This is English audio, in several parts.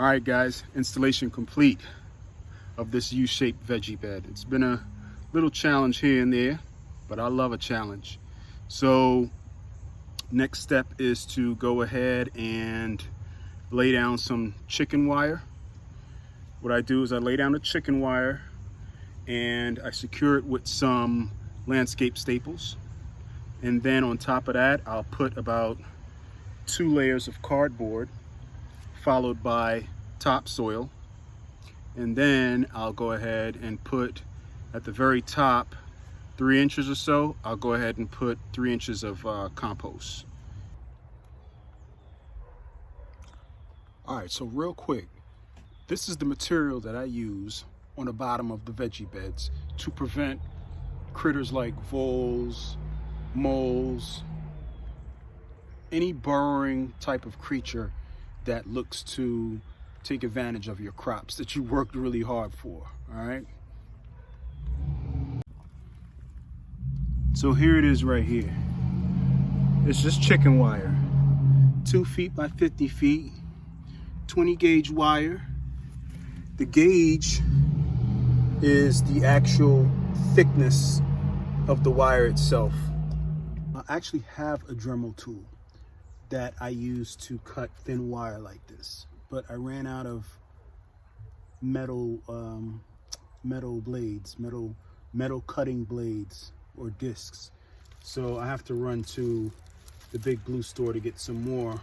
All right, guys, installation complete of this U-shaped veggie bed. It's been a little challenge here and there, but I love a challenge. So next step is to go ahead and lay down some chicken wire. What I do is I lay down the chicken wire and I secure it with some landscape staples. And then on top of that, I'll put about 2 layers of cardboard, followed by topsoil. And then I'll go ahead and put at the very top, 3 inches or so, I'll go ahead and put 3 inches of compost. All right, so real quick, this is the material that I use on the bottom of the veggie beds to prevent critters like voles, moles, any burrowing type of creature that looks to take advantage of your crops that you worked really hard for. All right, so here it is right here. It's just chicken wire, 2 feet by 50 feet, 20 gauge wire. The gauge is the actual thickness of the wire itself. I actually have a Dremel tool that I use to cut thin wire like this, but I ran out of metal blades, metal cutting blades or discs. So I have to run to the Big Blue store to get some more,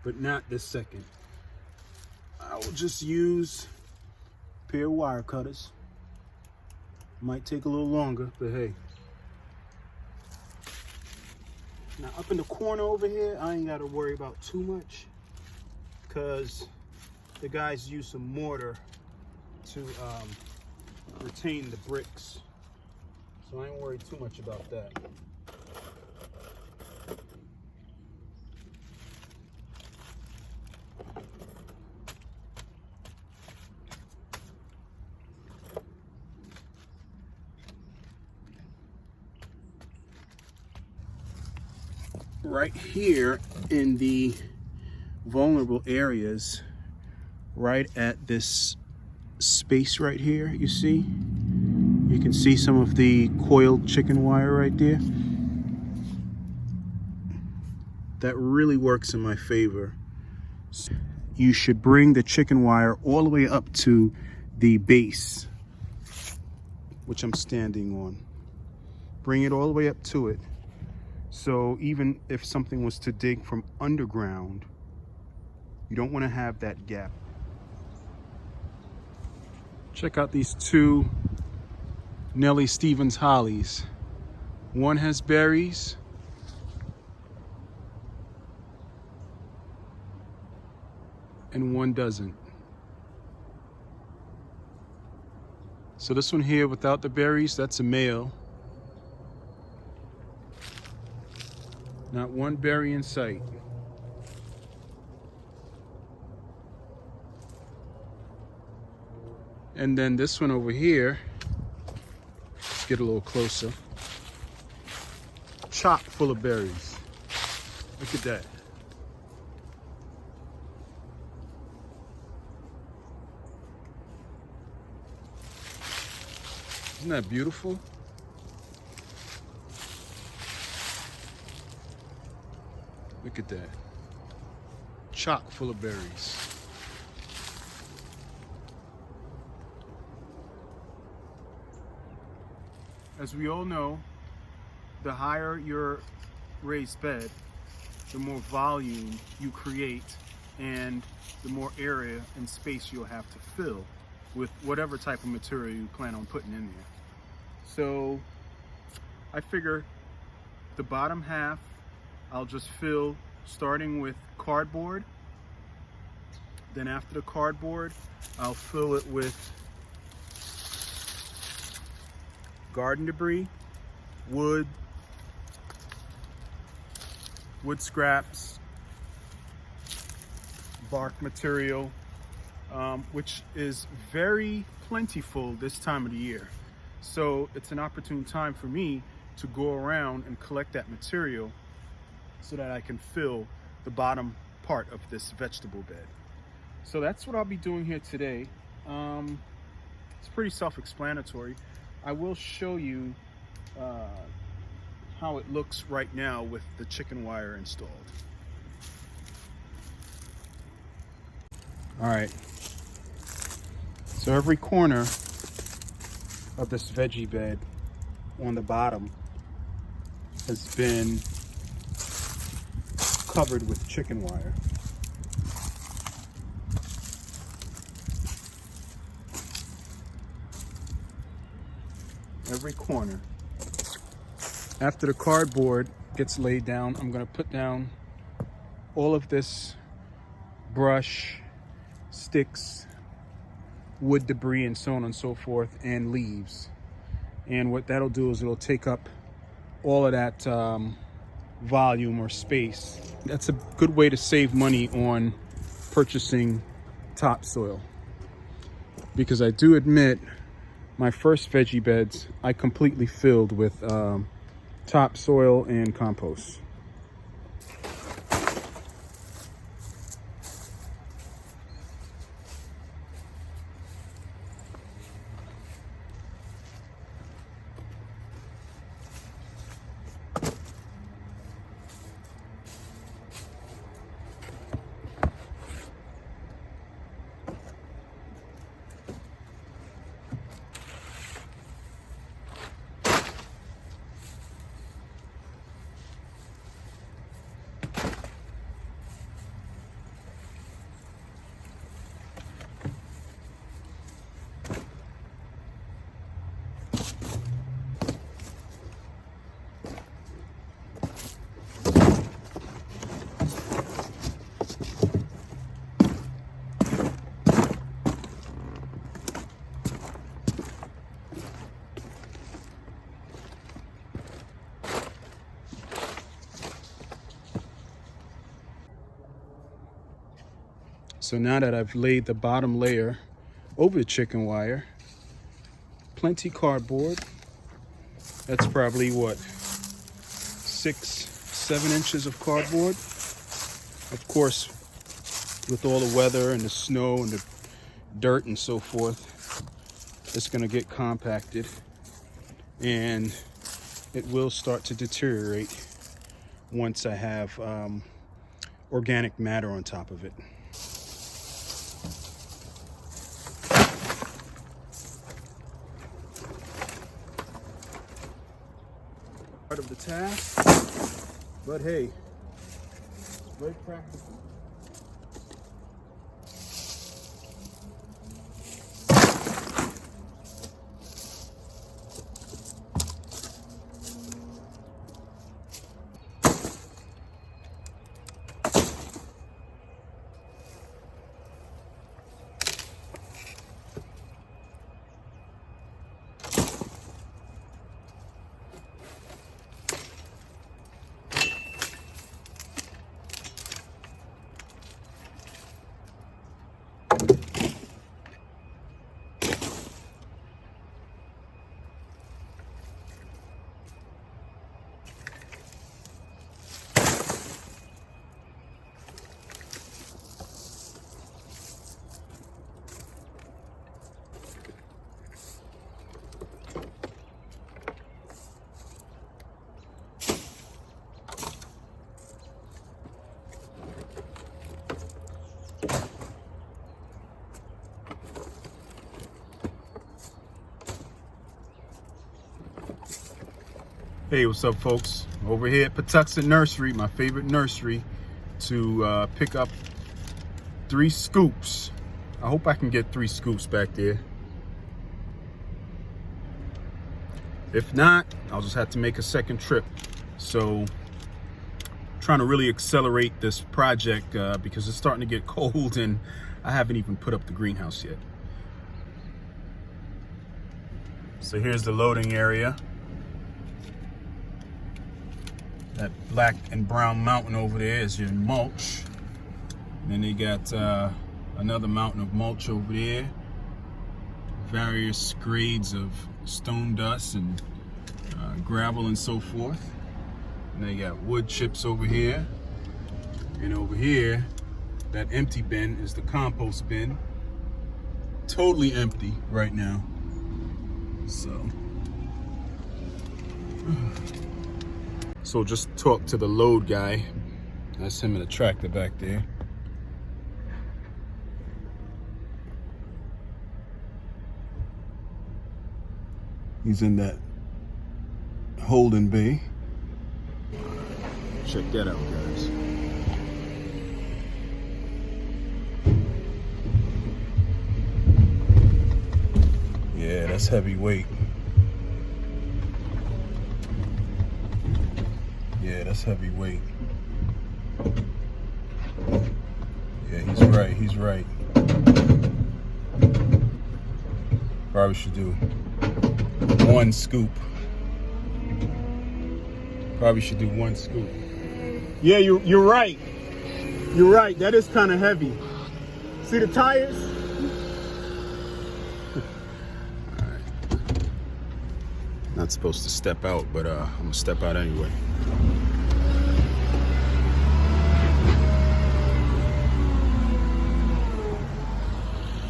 but not this second. I will just use a pair of wire cutters. Might take a little longer, but hey. Now up in the corner over here, I ain't gotta worry about too much because the guys use some mortar to retain the bricks. So I ain't worried too much about that. Right here in the vulnerable areas, right at this space right here, you can see some of the coiled chicken wire right there. That really works in my favor. You should bring the chicken wire all the way up to the base, which I'm standing on. Bring it all the way up to it. So even if something was to dig from underground, you don't want to have that gap. Check out these 2 Nellie Stevens hollies. One has berries, and one doesn't. So this one here without the berries, that's a male. Not one berry in sight. And then this one over here, let's get a little closer. Chock full of berries. Look at that. Isn't that beautiful? Look at that. Chock full of berries. As we all know, the higher your raised bed, the more volume you create and the more area and space you'll have to fill with whatever type of material you plan on putting in there. So I figure the bottom half I'll just fill starting with cardboard. Then after the cardboard, I'll fill it with garden debris, wood scraps, bark material, which is very plentiful this time of the year. So it's an opportune time for me to go around and collect that material so that I can fill the bottom part of this vegetable bed. So that's what I'll be doing here today. It's pretty self-explanatory. I will show you how it looks right now with the chicken wire installed. All right, so every corner of this veggie bed on the bottom has been covered with chicken wire. Every corner. After the cardboard gets laid down, I'm going to put down all of this brush, sticks, wood debris, and so on and so forth, and leaves. And what that'll do is it'll take up all of that volume or space. That's a good way to save money on purchasing topsoil, because I do admit my first veggie beds I completely filled with topsoil and compost. So now that I've laid the bottom layer over the chicken wire, plenty cardboard. That's probably what, 6-7 inches of cardboard. Of course, with all the weather and the snow and the dirt and so forth, it's gonna get compacted and it will start to deteriorate once I have organic matter on top of it. Part of the task, but hey, very practical. Hey, what's up, folks? Over here at Patuxent Nursery, my favorite nursery, to pick up 3 scoops. I hope I can get 3 scoops back there. If not, I'll just have to make a second trip. So, trying to really accelerate this project because it's starting to get cold and I haven't even put up the greenhouse yet. So here's the loading area. That black and brown mountain over there is your mulch. And then they got another mountain of mulch over there. Various grades of stone dust and gravel and so forth. And they got wood chips over here. And over here, That empty bin is the compost bin. Totally empty right now. So just talk to the load guy. That's him in the tractor back there. He's in that holding bay. Check that out, guys. Yeah, that's heavy weight. Yeah, that's heavy weight. Yeah, he's right. Probably should do one scoop. Probably should do one scoop. Yeah, you're right. You're right. That is kind of heavy. See the tires? All right. Not supposed to step out, but I'm gonna step out anyway.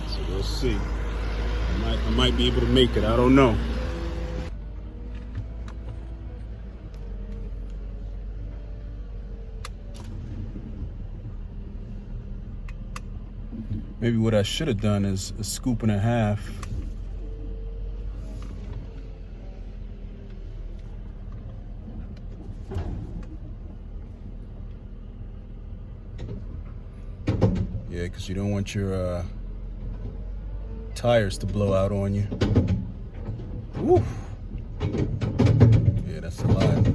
So we'll see. I might be able to make it. I don't know. Maybe what I should have done is a scoop and a half. Yeah, because you don't want your tires to blow out on you. Woo. Yeah, that's a lot.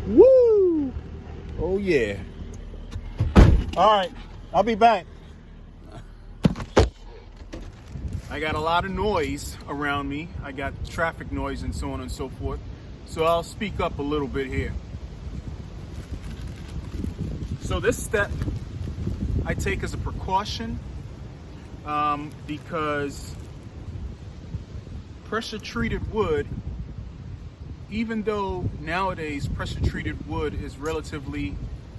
Woo! Oh yeah. All right, I'll be back. I got a lot of noise around me. I got traffic noise and so on and so forth. So I'll speak up a little bit here. So this step I take as a precaution because pressure treated wood, even though nowadays pressure treated wood is relatively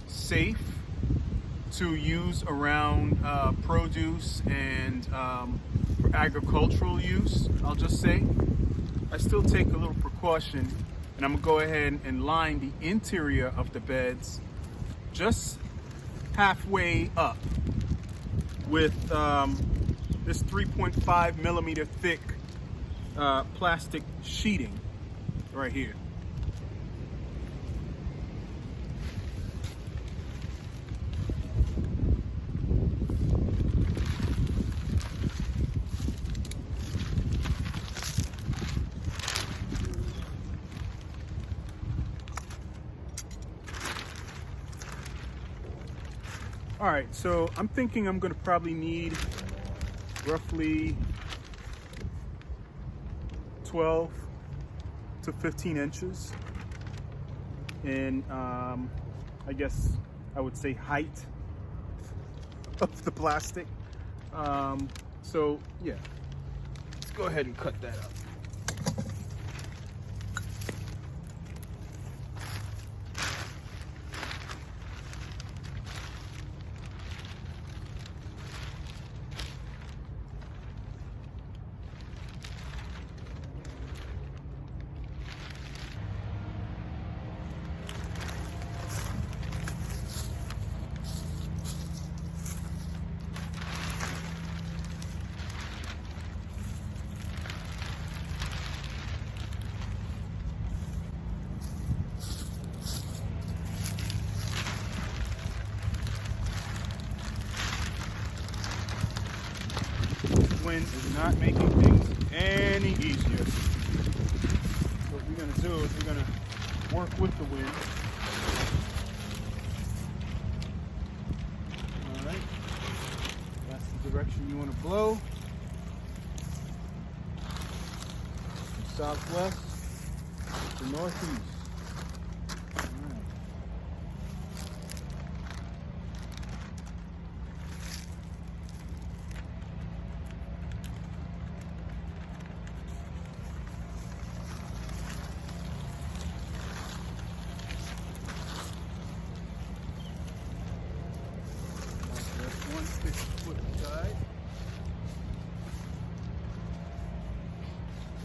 safe to use around produce and for agricultural use, I'll just say, I still take a little precaution, and I'm gonna go ahead and line the interior of the beds just halfway up with this 3.5 millimeter thick plastic sheeting right here. All right, so I'm thinking I'm gonna probably need roughly 12 to 15 inches in, I guess I would say, height of the plastic. So yeah, let's go ahead and cut that up. Wind is not making things any easier. What we're going to do is we're going to work with the wind. All right, that's the direction you want to blow. From southwest to northeast.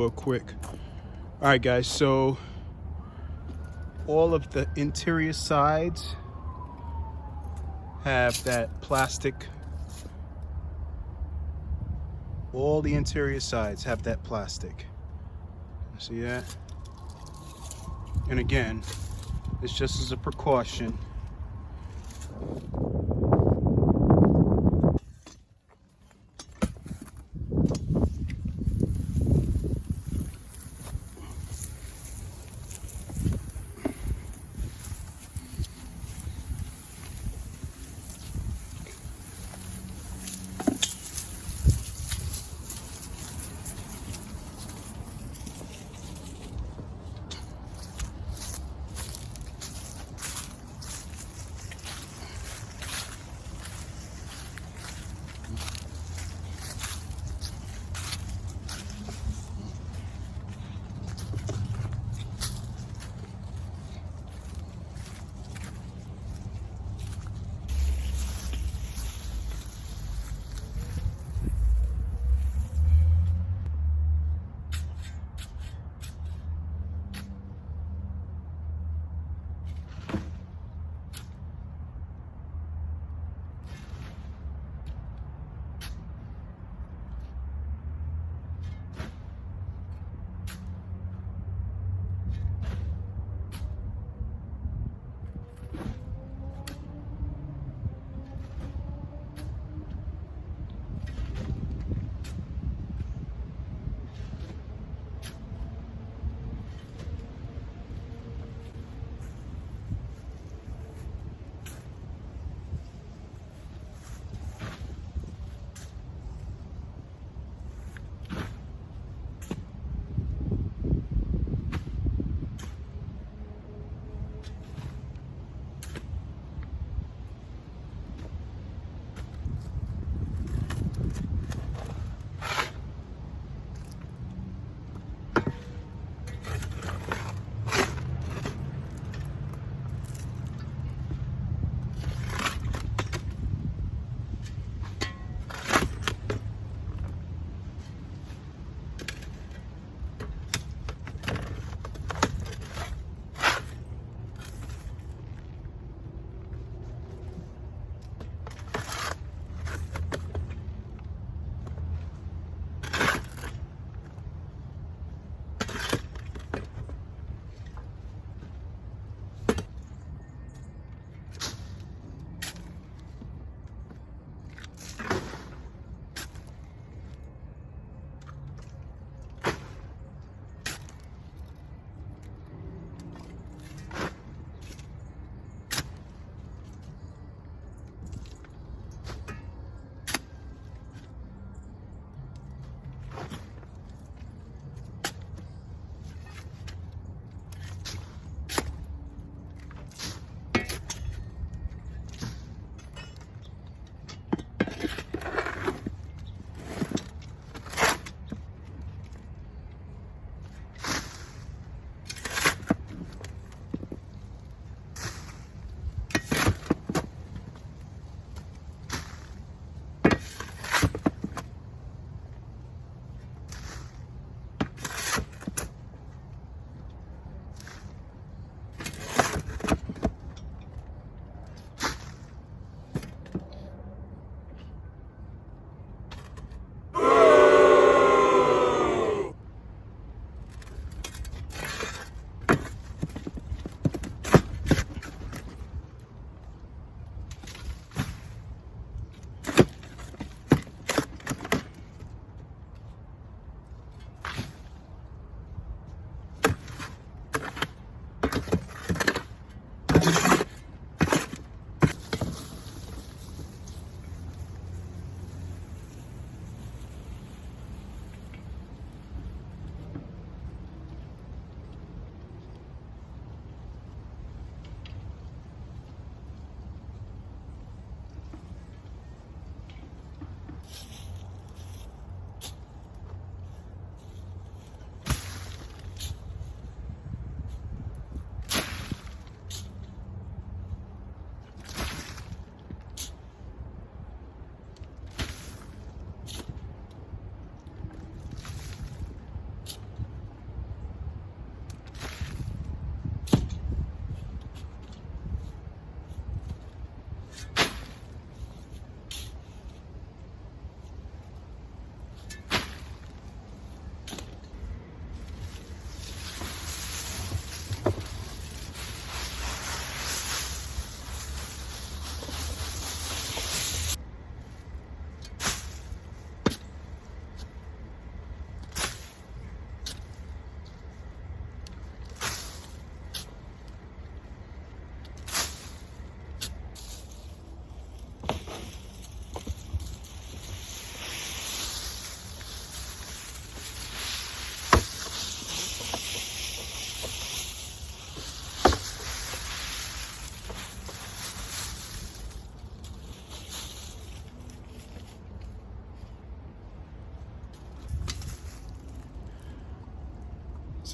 for a quick. All right, guys, so all of the interior sides have that plastic. All the interior sides have that plastic. See that? And again, it's just as a precaution.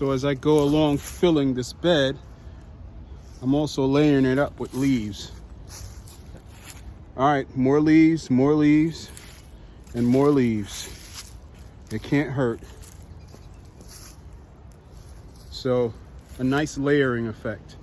So as I go along filling this bed, I'm also layering it up with leaves. All right, more leaves, and more leaves. It can't hurt. So a nice layering effect.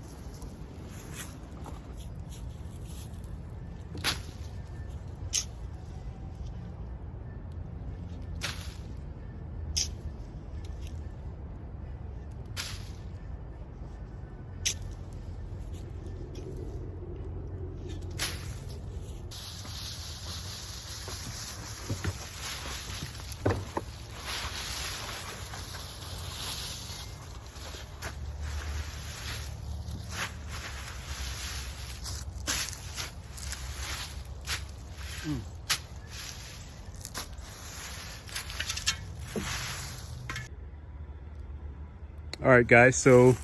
All right, guys, so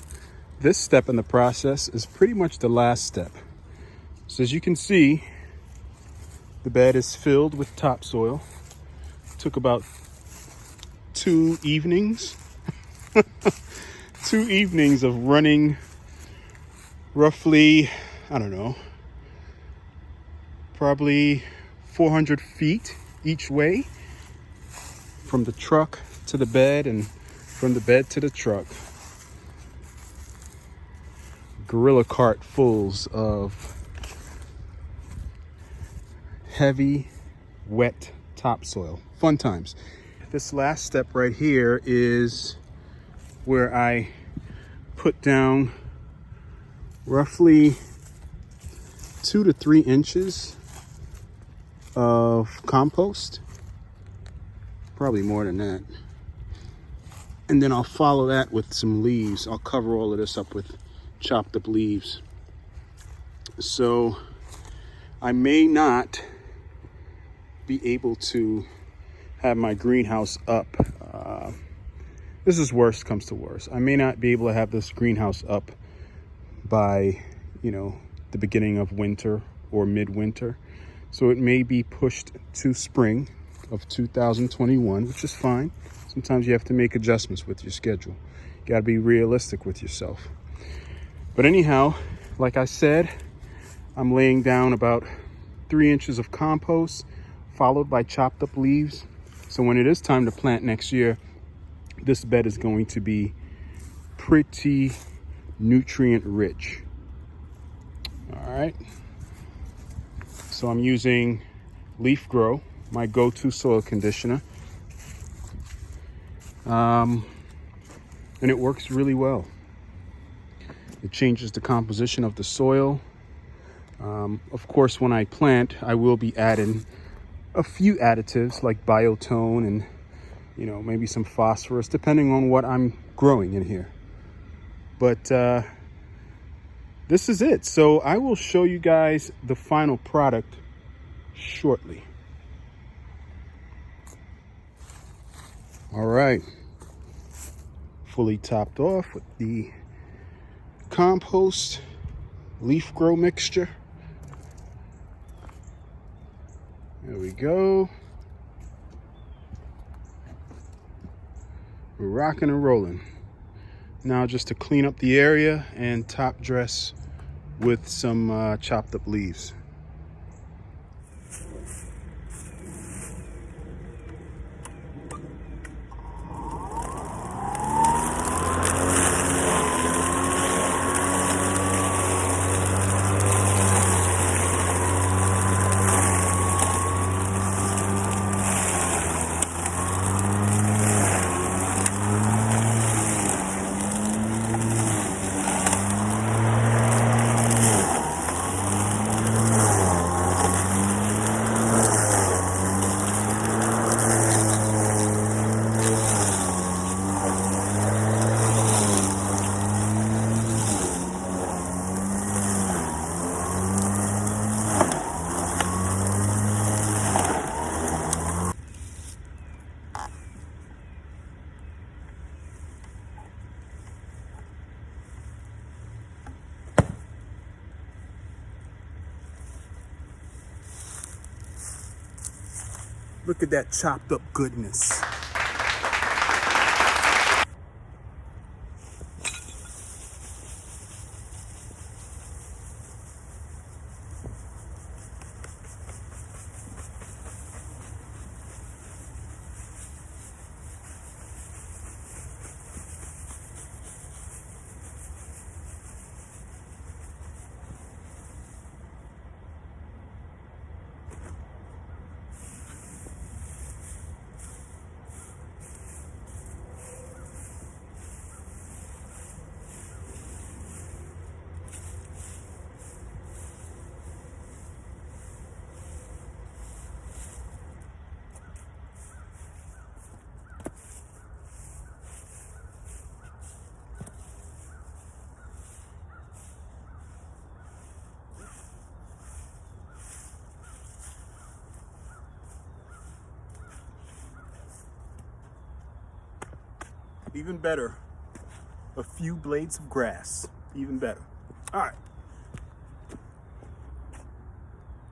this step in the process is pretty much the last step. So as you can see, the bed is filled with topsoil. It took about 2 evenings, 2 evenings of running roughly, I don't know, probably 400 feet each way from the truck to the bed and from the bed to the truck. Gorilla cart fulls of heavy, wet topsoil. Fun times. This last step right here is where I put down roughly 2 to 3 inches of compost, probably more than that. And then I'll follow that with some leaves. I'll cover all of this up with chopped up leaves. So I may not be able to have my greenhouse up. This is worst comes to worst. I may not be able to have this greenhouse up by, the beginning of winter or midwinter. So it may be pushed to spring of 2021, which is fine. Sometimes you have to make adjustments with your schedule. You got to be realistic with yourself. But anyhow, like I said, I'm laying down about 3 inches of compost, followed by chopped up leaves. So when it is time to plant next year, this bed is going to be pretty nutrient rich. All right. So I'm using Leaf Grow, my go-to soil conditioner. And it works really well. It changes the composition of the soil. Of course, when I plant, I will be adding a few additives like biotone and, maybe some phosphorus, depending on what I'm growing in here. But this is it. So I will show you guys the final product shortly. All right. Fully topped off with the compost Leaf Grow mixture. There we go. We're rocking and rolling. Now just to clean up the area and top dress with some chopped up leaves. Look at that chopped up goodness. even better, a few blades of grass, even better. All right.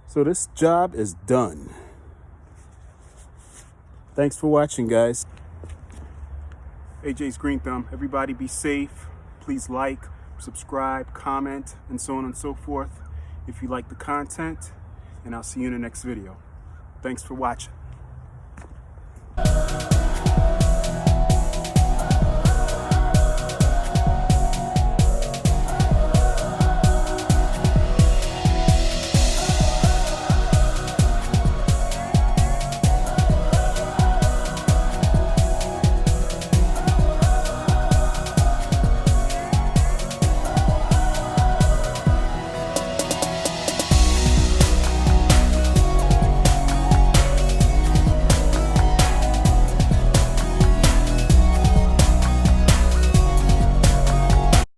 So this job is done. Thanks for watching, guys. AJ's Green Thumb. Everybody be safe. Please like, subscribe, comment, and so on and so forth if you like the content. And I'll see you in the next video. Thanks for watching.